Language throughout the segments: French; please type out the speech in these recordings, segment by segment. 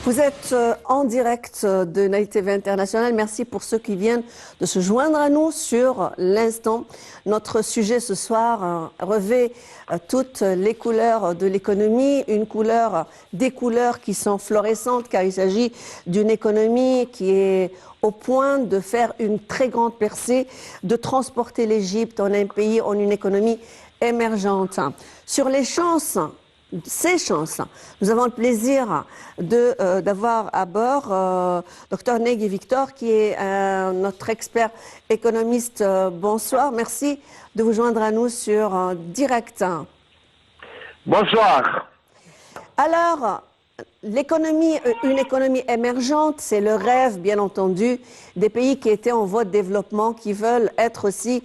Vous êtes en direct de Night TV International. Merci pour ceux qui viennent de se joindre à nous sur l'instant. Notre sujet ce soir revêt toutes les couleurs de l'économie, des couleurs qui sont florescentes car il s'agit d'une économie qui est au point de faire une très grande percée, de transporter l'Égypte en un pays, en une économie émergente. Sur les chances, ces chances. Nous avons le plaisir d'avoir à bord Dr Negui Victor, qui est notre expert économiste. Bonsoir, merci de vous joindre à nous sur Direct. Bonsoir. Alors, une économie émergente, c'est le rêve, bien entendu, des pays qui étaient en voie de développement, qui veulent être aussi,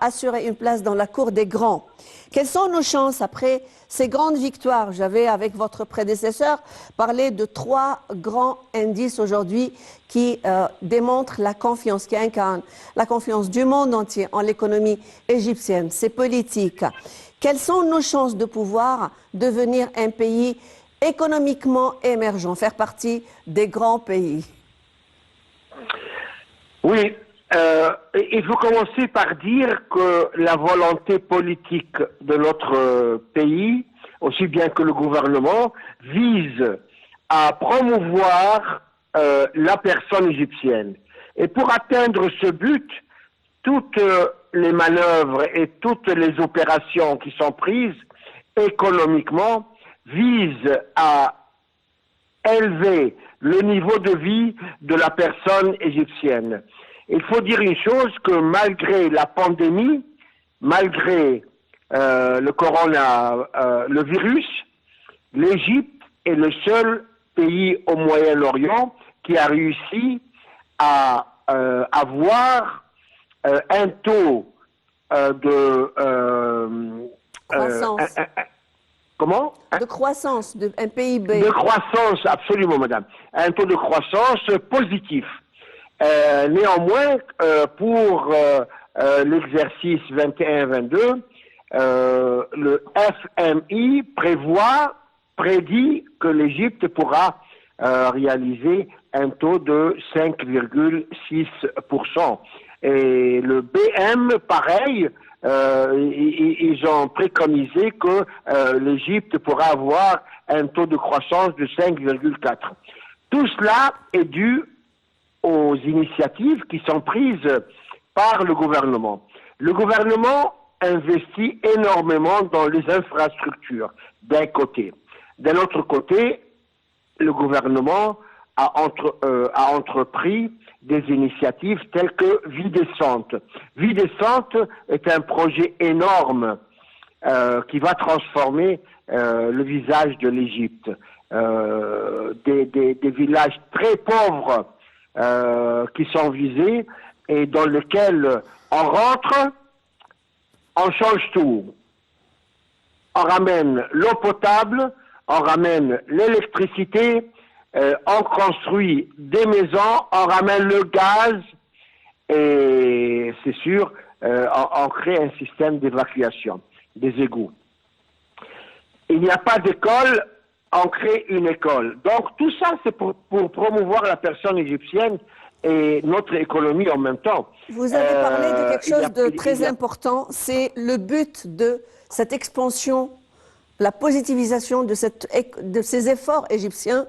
assurer une place dans la cour des grands. Quelles sont nos chances après ces grandes victoires? J'avais, avec votre prédécesseur, parlé de 3 grands indices aujourd'hui qui démontrent la confiance, qui incarnent la confiance du monde entier en l'économie égyptienne, ses politiques. Quelles sont nos chances de pouvoir devenir un pays économiquement émergent, faire partie des grands pays? Oui, il faut commencer par dire que la volonté politique de notre pays, aussi bien que le gouvernement, vise à promouvoir la personne égyptienne. Et pour atteindre ce but, toutes les manœuvres et toutes les opérations qui sont prises économiquement visent à élever le niveau de vie de la personne égyptienne. Il faut dire une chose, que malgré la pandémie, malgré le virus, l'Égypte est le seul pays au Moyen-Orient qui a réussi à avoir un taux de croissance. Comment? De croissance, un PIB. De croissance, absolument, madame. Un taux de croissance positif. Néanmoins, pour l'exercice 21-22, le FMI prédit que l'Égypte pourra réaliser un taux de 5,6%. Et le BM, pareil, ils ont préconisé que l'Égypte pourra avoir un taux de croissance de 5,4. Tout cela est dû aux initiatives qui sont prises par le gouvernement. Le gouvernement investit énormément dans les infrastructures, d'un côté. D'un autre côté, le gouvernement a entrepris des initiatives telles que Vie décente. Vie décente est un projet énorme qui va transformer le visage de l'Égypte. Des villages très pauvres qui sont visés et dans lesquels on rentre, on change tout. On ramène l'eau potable, on ramène l'électricité, on construit des maisons, on ramène le gaz et c'est sûr, on crée un système d'évacuation des égouts. Il n'y a pas d'école, on crée une école. Donc tout ça, c'est pour promouvoir la personne égyptienne et notre économie en même temps. Vous avez parlé de quelque chose de très important, c'est le but de cette expansion, la positivisation de ces efforts égyptiens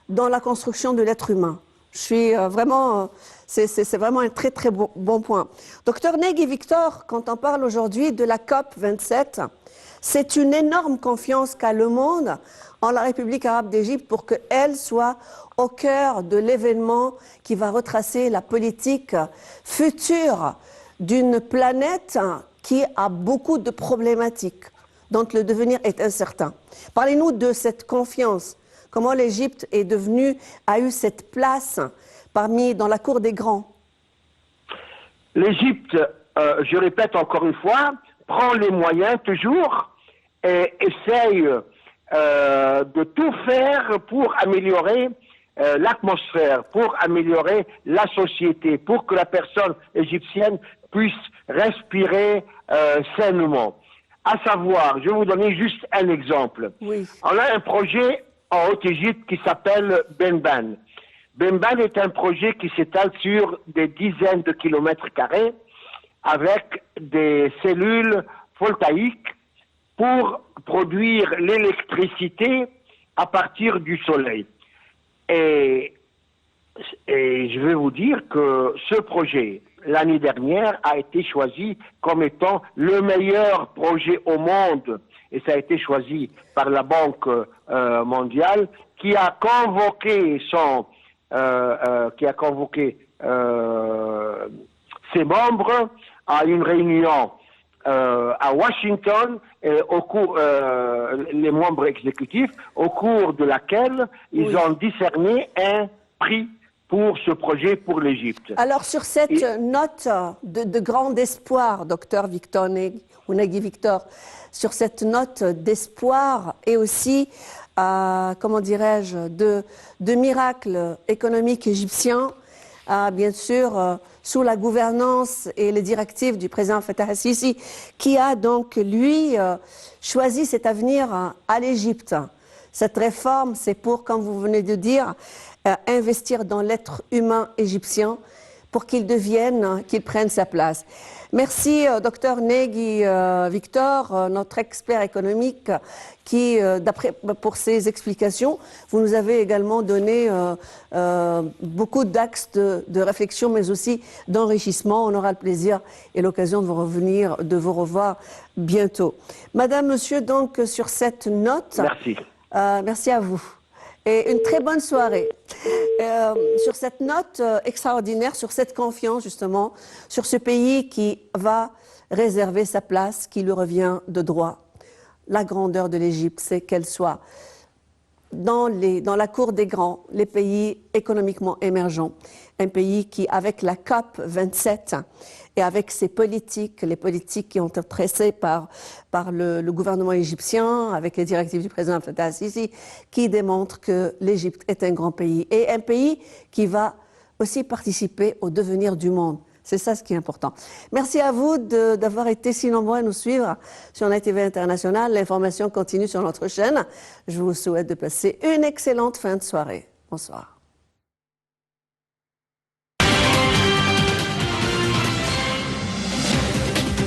dans la construction de l'être humain. C'est vraiment un très très bon point. Docteur Negui Victor, quand on parle aujourd'hui de la COP 27, c'est une énorme confiance qu'a le monde en la République arabe d'Égypte pour qu'elle soit au cœur de l'événement qui va retracer la politique future d'une planète qui a beaucoup de problématiques, dont le devenir est incertain. Parlez-nous de cette confiance. Comment l'Égypte a eu cette place dans la cour des grands? L'Égypte, je répète encore une fois, prend les moyens toujours et essaye de tout faire pour améliorer l'atmosphère, pour améliorer la société, pour que la personne égyptienne puisse respirer sainement. À savoir, je vais vous donner juste un exemple. Oui. On a un projet en Haute-Égypte qui s'appelle Benban. Benban est un projet qui s'étale sur des dizaines de kilomètres carrés avec des cellules voltaïques pour produire l'électricité à partir du soleil. Et je vais vous dire que ce projet, l'année dernière, a été choisi comme étant le meilleur projet au monde. Et ça a été choisi par la Banque mondiale qui a convoqué ses membres à une réunion à Washington, les membres exécutifs, au cours de laquelle ils ont décerné un prix pour ce projet pour l'Égypte. Alors sur cette note de grand espoir, docteur Victor Negui Victor, sur cette note d'espoir et aussi, comment dirais-je, de miracle économique égyptien, bien sûr, sous la gouvernance et les directives du président Fattah al-Sisi, qui a donc, lui, choisi cet avenir à l'Égypte. Cette réforme, c'est pour, comme vous venez de dire, investir dans l'être humain égyptien pour qu'il devienne, qu'il prenne sa place. Merci, docteur Negui Victor, notre expert économique, qui, pour ces explications, vous nous avez également donné beaucoup d'axes de réflexion, mais aussi d'enrichissement. On aura le plaisir et l'occasion de vous revoir bientôt. Madame, monsieur, donc, sur cette note... Merci. Merci à vous. Et une très bonne soirée. Sur cette note extraordinaire, sur cette confiance justement, sur ce pays qui va réserver sa place, qui lui revient de droit. La grandeur de l'Égypte, c'est qu'elle soit dans la cour des grands, les pays économiquement émergents. Un pays qui, avec la COP 27 et avec ses politiques, les politiques qui ont été tracées par le gouvernement égyptien, avec les directives du président Fattah al-Sisi, qui démontrent que l'Égypte est un grand pays et un pays qui va aussi participer au devenir du monde. C'est ça ce qui est important. Merci à vous d'avoir été si nombreux à nous suivre sur NITV International. L'information continue sur notre chaîne. Je vous souhaite de passer une excellente fin de soirée. Bonsoir.